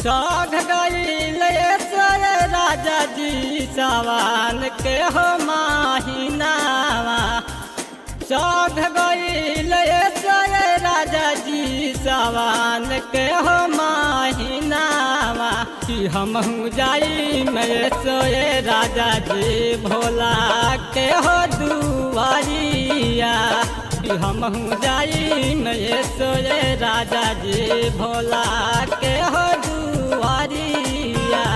चढ़ गईल सोए राजा जी सवान के हो माहिनावा। चढ़ गईल सोए राजा जी सवान के हो माहिनावा। कि हम जाई मैं सोए राजा जी भोला के हो दुआरिया। कि हम जाई मैं सोए राजा जी भोला के हो दुआरिया।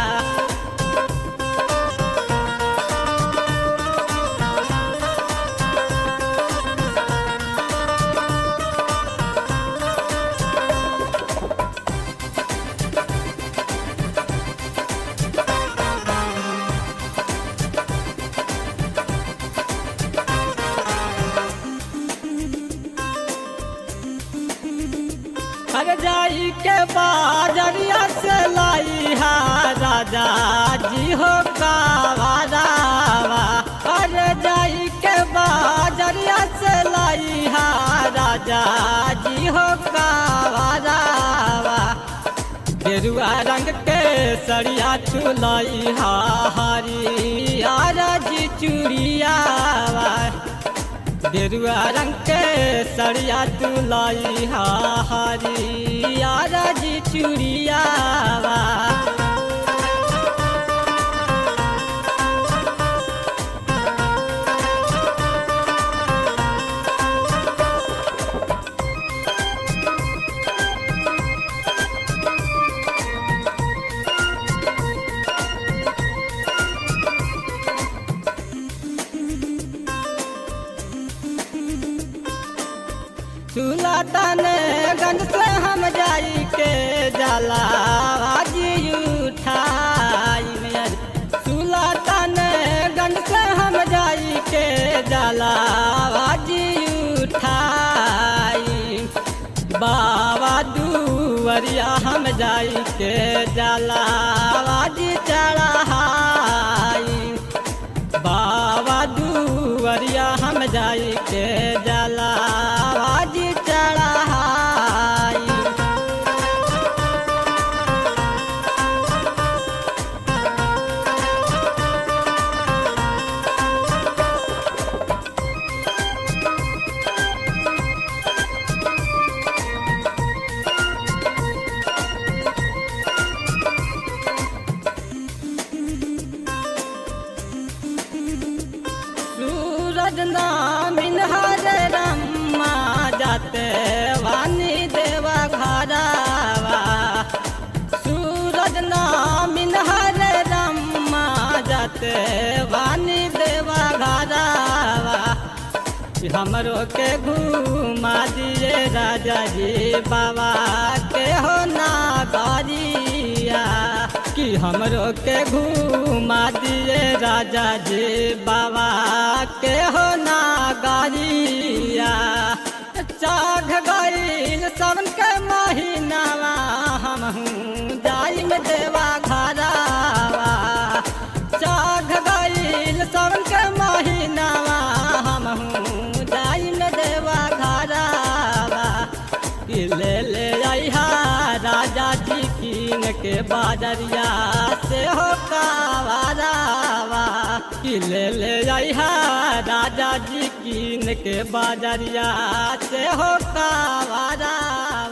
हर जाई के बाजरिया से लाई हा राजा जी हो कावारावा। हर जाई के बाजरिया से लाई हा राजा जी हो कावारावा। गेरुआ रंग के सरिया चुलाई हा हरियारा जी चूड़ियावा। गेरुआ रंग के सरिया तुलाई हा हरियारा जी चूड़ियावा। सुल्तानगंज से हम जाई के जाला जी उठाई। सुल्तानगंज से हम जाई के जाला जी उठाई। बाबा दुआरिया हम जाई के जाला जी चढ़ाई। बाबा दुआरिया हम जाई के जाला जी चढ़ाई। सूरज नामिन हरे रम्मा जाते वानी देवा घरावा। सूरज नामिन हरे रम्मा जाते वानी देवा घरावा। हमरो के घुमा दिए राजा जी बाबा के हो नागरिया। कि हमरो के घुमा दिए राजा जी बाबा के हो नागरिया। चढ़ गईल सावन के महीनावा हम जाई में देवा घरावा। चढ़ गईल सावन के महीनावा हम जाई में देवा घरावा। कि ले आइहा राजा जी कीन के बाजरिया से हो कावारावा। कि ले आइहा राजा जी कीन के बाजरिया से हो कावारावा।